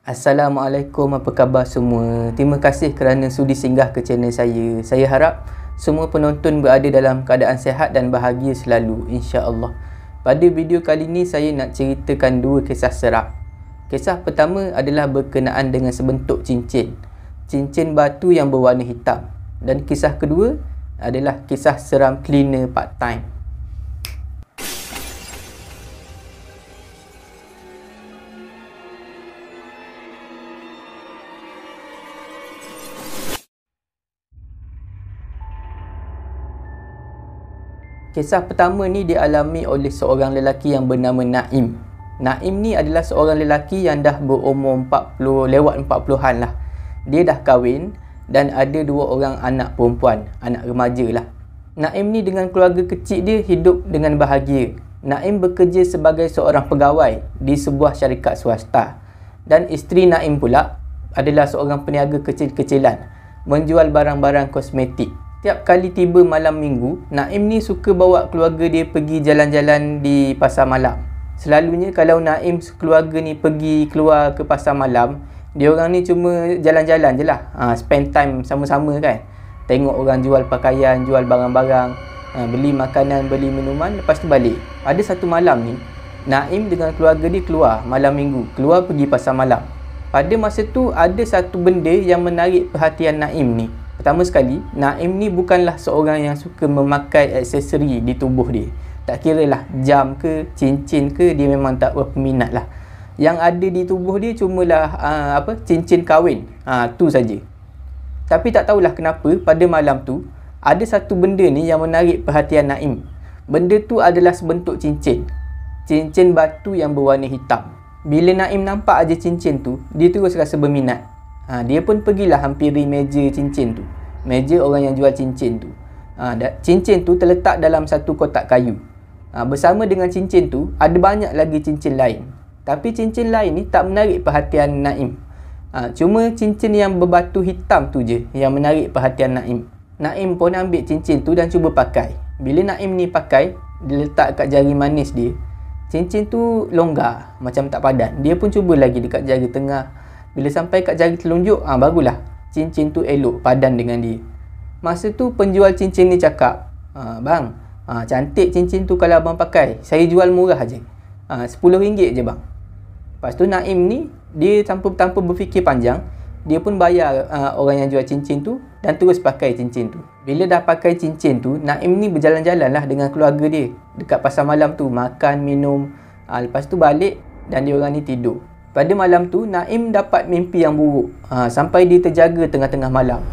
Assalamualaikum, apa khabar semua? Terima kasih kerana sudi singgah ke channel saya. Saya harap semua penonton berada dalam keadaan sihat dan bahagia selalu, insya-Allah. Pada video kali ini saya nak ceritakan dua kisah seram. Kisah pertama adalah berkenaan dengan sebentuk cincin. Cincin batu yang berwarna hitam. Dan kisah kedua adalah kisah seram cleaner part time. Kisah pertama ni dialami oleh seorang lelaki yang bernama Naim. Naim ni adalah seorang lelaki yang dah berumur 40, lewat 40-an lah. Dia dah kahwin dan ada dua orang anak perempuan, anak remaja lah. Naim ni dengan keluarga kecil dia hidup dengan bahagia. Naim bekerja sebagai seorang pegawai di sebuah syarikat swasta. Dan isteri Naim pula adalah seorang peniaga kecil-kecilan, menjual barang-barang kosmetik. Setiap kali tiba malam minggu, Naim ni suka bawa keluarga dia pergi jalan-jalan di pasar malam. Selalunya kalau Naim keluarga ni pergi keluar ke pasar malam, dia orang ni cuma jalan-jalan je lah. Spend time sama-sama kan. Tengok orang jual pakaian, jual barang-barang, beli makanan, beli minuman, lepas tu balik. Pada satu malam ni, Naim dengan keluarga dia keluar malam minggu, keluar pergi pasar malam. Pada masa tu ada satu benda yang menarik perhatian Naim ni. Pertama sekali, Naim ni bukanlah seorang yang suka memakai aksesori di tubuh dia. Tak kira lah jam ke, cincin ke, dia memang tak berminat lah. Yang ada di tubuh dia cumalah cincin kahwin. Tu saja. Tapi tak tahulah kenapa pada malam tu ada satu benda ni yang menarik perhatian Naim. Benda tu adalah sebentuk cincin. Cincin batu yang berwarna hitam. Bila Naim nampak aja cincin tu, dia terus rasa berminat. Dia pun pergilah hampiri meja cincin tu. Meja orang yang jual cincin tu. Cincin tu terletak dalam satu kotak kayu. Bersama dengan cincin tu, ada banyak lagi cincin lain. Tapi cincin lain ni tak menarik perhatian Naim. Cuma cincin yang berbatu hitam tu je yang menarik perhatian Naim. Naim pun ambil cincin tu dan cuba pakai. Bila Naim ni pakai, dia letak kat jari manis dia. Cincin tu longgar, macam tak padan. Dia pun cuba lagi dekat jari tengah. Bila sampai kat jari telunjuk, barulah cincin tu elok, padan dengan dia. Masa tu penjual cincin ni cakap, "Bang, cantik cincin tu kalau abang pakai. Saya jual murah je. RM10 je bang." Lepas tu Naim ni, dia tanpa berfikir panjang, dia pun bayar orang yang jual cincin tu dan terus pakai cincin tu. Bila dah pakai cincin tu, Naim ni berjalan-jalan lah dengan keluarga dia dekat pasar malam tu, makan, minum. Lepas tu balik dan dia orang ni tidur. Pada malam tu, Naim dapat mimpi yang buruk sampai dia terjaga tengah-tengah malam.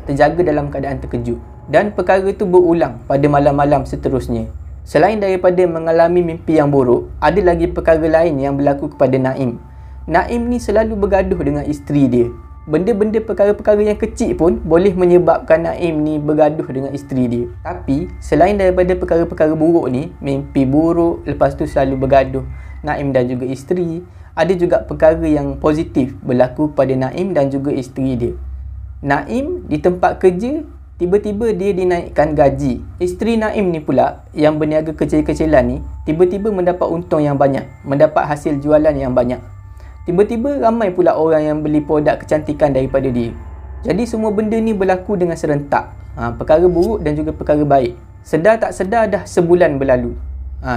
Terjaga dalam keadaan terkejut. Dan perkara tu berulang pada malam-malam seterusnya. Selain daripada mengalami mimpi yang buruk, ada lagi perkara lain yang berlaku kepada Naim. Naim ni selalu bergaduh dengan isteri dia. Benda-benda perkara-perkara yang kecil pun boleh menyebabkan Naim ni bergaduh dengan isteri dia. Tapi, selain daripada perkara-perkara buruk ni, mimpi buruk, lepas tu selalu bergaduh Naim dan juga isteri, ada juga perkara yang positif berlaku pada Naim dan juga isteri dia. Naim di tempat kerja, tiba-tiba dia dinaikkan gaji. Isteri Naim ni pula, yang berniaga kecil-kecilan ni, tiba-tiba mendapat untung yang banyak, mendapat hasil jualan yang banyak. Tiba-tiba ramai pula orang yang beli produk kecantikan daripada dia. Jadi semua benda ni berlaku dengan serentak. Perkara buruk dan juga perkara baik. Sedar tak sedar dah sebulan berlalu.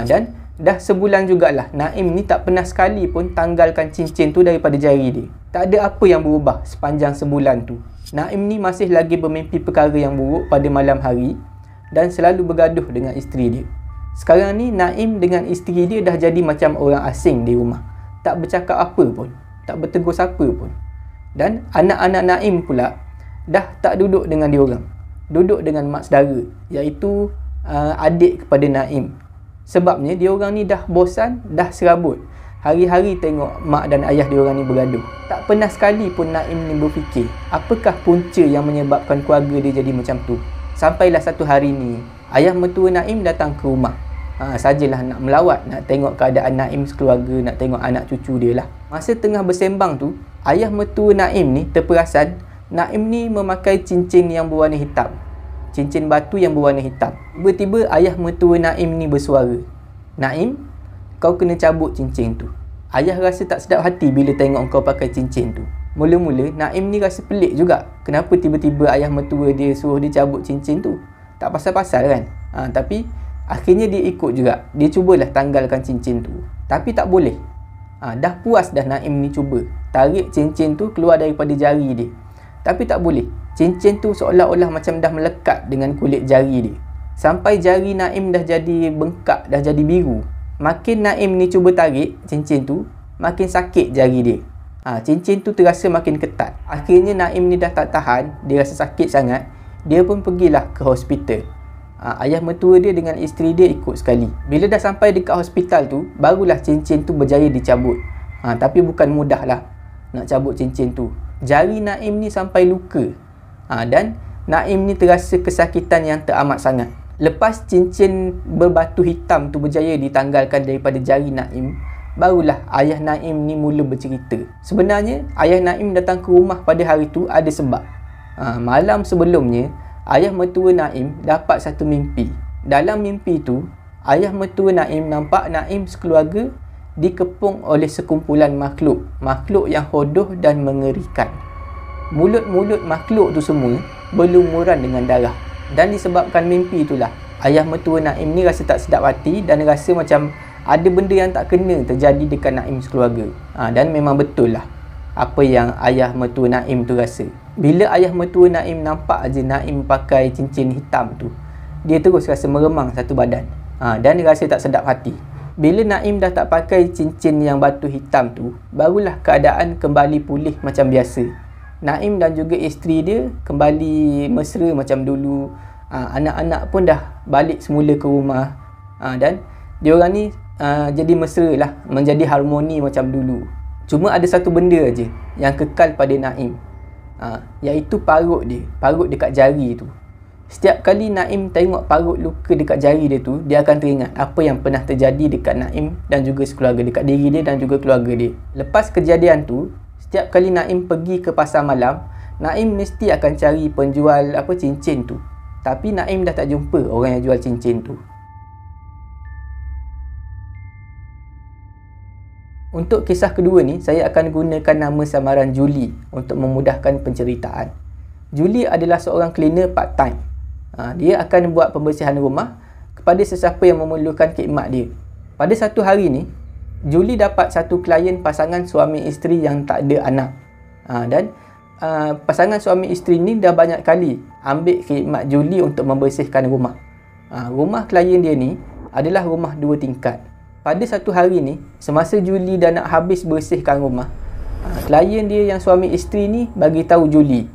Dan dah sebulan jugalah Naim ni tak pernah sekali pun tanggalkan cincin tu daripada jari dia. Tak ada apa yang berubah sepanjang sebulan tu. Naim ni masih lagi bermimpi perkara yang buruk pada malam hari dan selalu bergaduh dengan isteri dia. Sekarang ni Naim dengan isteri dia dah jadi macam orang asing di rumah. Tak bercakap apa pun, tak bertegur siapa pun. Dan anak-anak Naim pula dah tak duduk dengan dia orang. Duduk dengan mak saudara, iaitu adik kepada Naim. Sebabnya dia orang ni dah bosan, dah serabut. Hari-hari tengok mak dan ayah dia orang ni bergaduh. Tak pernah sekali pun Naim ni berfikir, apakah punca yang menyebabkan keluarga dia jadi macam tu. Sampailah satu hari ni, ayah mertua Naim datang ke rumah. Sajalah nak melawat, nak tengok keadaan Naim sekeluarga, nak tengok anak cucu dia lah. Masa tengah bersembang tu, ayah mertua Naim ni terperasan Naim ni memakai cincin yang berwarna hitam. Cincin batu yang berwarna hitam. Tiba-tiba ayah mertua Naim ni bersuara, "Naim, kau kena cabut cincin tu." Ayah rasa tak sedap hati bila tengok kau pakai cincin tu. Mula-mula Naim ni rasa pelik juga. Kenapa tiba-tiba ayah mertua dia suruh dia cabut cincin tu? Tak pasal-pasal kan? Tapi akhirnya dia ikut juga. Dia cubalah tanggalkan cincin tu. Tapi tak boleh. Dah puas dah Naim ni cuba tarik cincin tu keluar daripada jari dia. Tapi tak boleh. Cincin tu seolah-olah macam dah melekat dengan kulit jari dia. Sampai jari Naim dah jadi bengkak, dah jadi biru. Makin Naim ni cuba tarik cincin tu, makin sakit jari dia. Cincin tu terasa makin ketat. Akhirnya Naim ni dah tak tahan, dia rasa sakit sangat. Dia pun pergilah ke hospital. Ayah mertua dia dengan isteri dia ikut sekali. Bila dah sampai dekat hospital tu, barulah cincin tu berjaya dicabut. Tapi bukan mudah lah nak cabut cincin tu. Jari Naim ni sampai luka. Dan Naim ni terasa kesakitan yang teramat sangat. Lepas cincin berbatu hitam tu berjaya ditanggalkan daripada jari Naim, barulah ayah Naim ni mula bercerita. Sebenarnya ayah Naim datang ke rumah pada hari tu ada sebab. Malam sebelumnya, ayah mertua Naim dapat satu mimpi. Dalam mimpi tu, ayah mertua Naim nampak Naim sekeluarga dikepung oleh sekumpulan makhluk. Makhluk yang hodoh dan mengerikan. Mulut-mulut makhluk tu semua berlumuran dengan darah. Dan disebabkan mimpi itulah, ayah mertua Naim ni rasa tak sedap hati dan rasa macam ada benda yang tak kena terjadi dekat Naim sekeluarga. Dan memang betul lah apa yang ayah mertua Naim tu rasa. Bila ayah mertua Naim nampak aja Naim pakai cincin hitam tu, dia terus rasa meremang satu badan. Dan dia rasa tak sedap hati. Bila Naim dah tak pakai cincin yang batu hitam tu, barulah keadaan kembali pulih macam biasa. Naim dan juga isteri dia kembali mesra macam dulu. Anak-anak pun dah balik semula ke rumah. Dan diorang ni jadi mesra lah, menjadi harmoni macam dulu. Cuma ada satu benda aja yang kekal pada Naim, iaitu parut dia, parut dekat jari tu. Setiap kali Naim tengok parut luka dekat jari dia tu, dia akan teringat apa yang pernah terjadi dekat Naim dan juga sekeluarga, dekat diri dia dan juga keluarga dia. Lepas kejadian tu, setiap kali Naim pergi ke pasar malam, Naim mesti akan cari penjual cincin tu. Tapi Naim dah tak jumpa orang yang jual cincin tu. Untuk kisah kedua ni, saya akan gunakan nama samaran Julie untuk memudahkan penceritaan. Julie adalah seorang cleaner part time. Dia akan buat pembersihan rumah kepada sesiapa yang memerlukan khidmat dia. Pada satu hari ni, Julie dapat satu klien pasangan suami isteri yang tak ada anak. Dan pasangan suami isteri ni dah banyak kali ambil khidmat Julie untuk membersihkan rumah. Rumah klien dia ni adalah rumah 2 tingkat. Pada satu hari ni, semasa Julie dah nak habis bersihkan rumah, klien dia yang suami isteri ni bagi tahu Julie,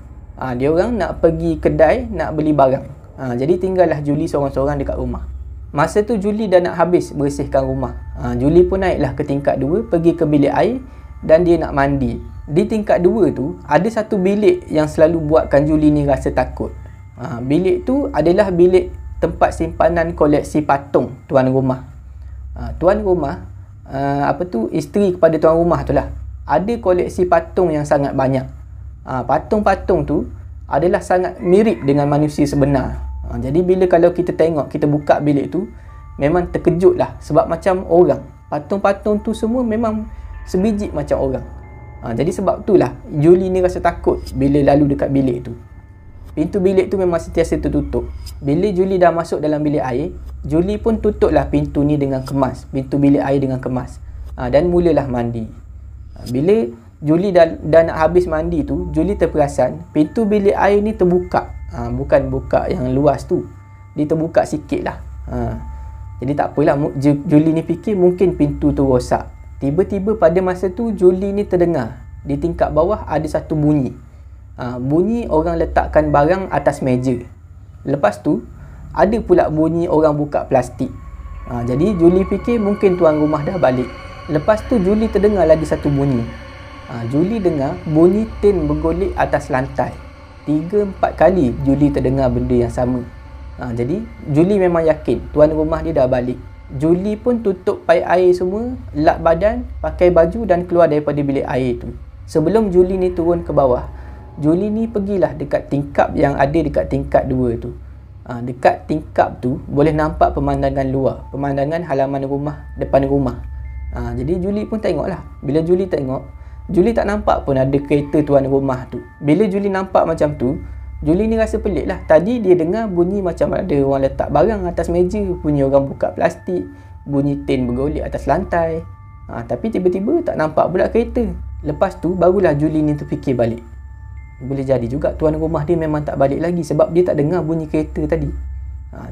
dia orang nak pergi kedai nak beli barang. Jadi tinggallah Julie seorang-seorang dekat rumah. Masa tu Julie dah nak habis bersihkan rumah. Julie pun naiklah ke tingkat 2, pergi ke bilik air dan dia nak mandi. Di tingkat 2 tu, ada satu bilik yang selalu buatkan Julie ni rasa takut. Bilik tu adalah bilik tempat simpanan koleksi patung tuan rumah. Tuan rumah, isteri kepada tuan rumah tu lah, ada koleksi patung yang sangat banyak. Patung-patung tu adalah sangat mirip dengan manusia sebenar. Jadi bila kalau kita tengok, kita buka bilik tu, memang terkejut lah sebab macam orang. Patung-patung tu semua memang sebiji macam orang. Jadi sebab itulah Julie ni rasa takut bila lalu dekat bilik tu. Pintu bilik tu memang sentiasa tertutup. Bila Julie dah masuk dalam bilik air, Julie pun tutuplah pintu ni dengan kemas, pintu bilik air dengan kemas. Dan mulalah mandi. Bila Julie dah nak habis mandi tu, Julie terperasan pintu bilik air ni terbuka. Bukan buka yang luas tu, dia terbuka sikit lah. Jadi tak apalah, Julie ni fikir mungkin pintu tu rosak. Tiba-tiba pada masa tu Julie ni terdengar di tingkat bawah ada satu bunyi. Bunyi orang letakkan barang atas meja. Lepas tu ada pula bunyi orang buka plastik. Jadi Julie fikir mungkin tuan rumah dah balik. Lepas tu Julie terdengar lagi satu bunyi. Julie dengar bunyi tin bergolek atas lantai. 3-4 kali Julie terdengar benda yang sama. Jadi Julie memang yakin tuan rumah dia dah balik. Julie pun tutup paip air semua, lap badan, pakai baju dan keluar daripada bilik air tu. Sebelum Julie ni turun ke bawah, Julie ni pergilah dekat tingkap yang ada dekat tingkat 2 tu. Dekat tingkap tu boleh nampak pemandangan luar, pemandangan halaman rumah, depan rumah. Jadi Julie pun tengoklah. Bila Julie tengok, Julie tak nampak pun ada kereta tuan rumah tu. Bila Julie nampak macam tu, Julie ni rasa pelik lah. Tadi dia dengar bunyi macam ada orang letak barang atas meja, bunyi orang buka plastik, bunyi tin bergolek atas lantai. Tapi tiba-tiba tak nampak pula kereta. Lepas tu barulah Julie ni terfikir balik. Boleh jadi juga tuan rumah dia memang tak balik lagi sebab dia tak dengar bunyi kereta tadi.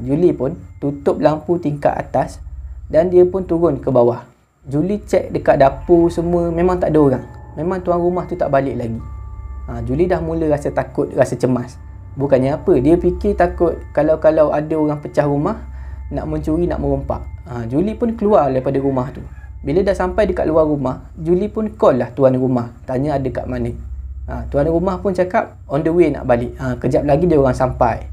Julie pun tutup lampu tingkat atas dan dia pun turun ke bawah. Julie cek dekat dapur semua, memang tak ada orang. Memang tuan rumah tu tak balik lagi. Julie dah mula rasa takut, rasa cemas. Bukannya apa, dia fikir takut kalau ada orang pecah rumah, nak mencuri, nak merompak. Julie pun keluar daripada rumah tu. Bila dah sampai dekat luar rumah, Julie pun call lah tuan rumah, tanya ada kat mana. Tuan rumah pun cakap on the way nak balik. Kejap lagi dia orang sampai.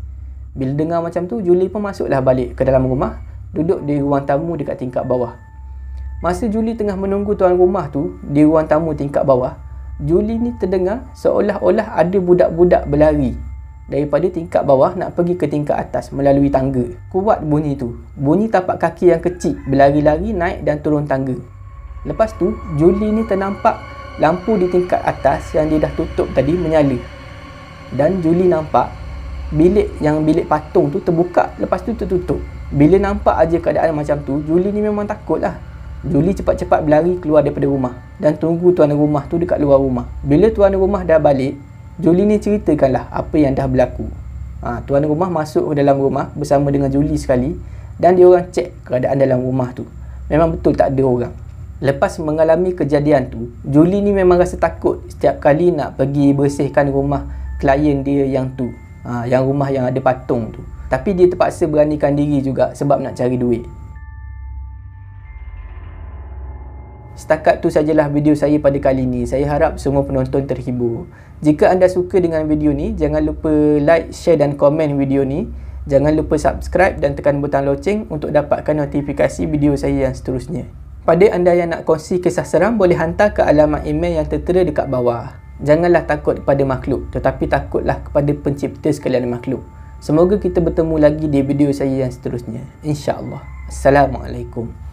Bila dengar macam tu, Julie pun masuklah balik ke dalam rumah, duduk di ruang tamu dekat tingkat bawah. Masa Julie tengah menunggu tuan rumah tu di ruang tamu tingkat bawah, Julie ni terdengar seolah-olah ada budak-budak berlari daripada tingkat bawah nak pergi ke tingkat atas melalui tangga. Kuat bunyi tu. Bunyi tapak kaki yang kecil berlari-lari naik dan turun tangga. Lepas tu, Julie ni ternampak lampu di tingkat atas yang dia dah tutup tadi menyala. Dan Julie nampak bilik patung tu terbuka, lepas tu tertutup. Bila nampak aja keadaan macam tu, Julie ni memang takut lah. Julie cepat-cepat berlari keluar daripada rumah dan tunggu tuan rumah tu dekat luar rumah. Bila tuan rumah dah balik, Julie ni ceritakanlah apa yang dah berlaku. Tuan rumah masuk ke dalam rumah bersama dengan Julie sekali dan dia orang cek keadaan dalam rumah tu. Memang betul tak ada orang. Lepas mengalami kejadian tu, Julie ni memang rasa takut setiap kali nak pergi bersihkan rumah klien dia yang tu. Yang rumah yang ada patung tu. Tapi dia terpaksa beranikan diri juga sebab nak cari duit. Setakat tu sajalah video saya pada kali ini. Saya harap semua penonton terhibur. Jika anda suka dengan video ni, jangan lupa like, share dan komen video ni. Jangan lupa subscribe dan tekan butang loceng untuk dapatkan notifikasi video saya yang seterusnya. Pada anda yang nak kongsi kisah seram, boleh hantar ke alamat email yang tertera dekat bawah. Janganlah takut kepada makhluk, tetapi takutlah kepada pencipta sekalian makhluk. Semoga kita bertemu lagi di video saya yang seterusnya. InsyaAllah. Assalamualaikum.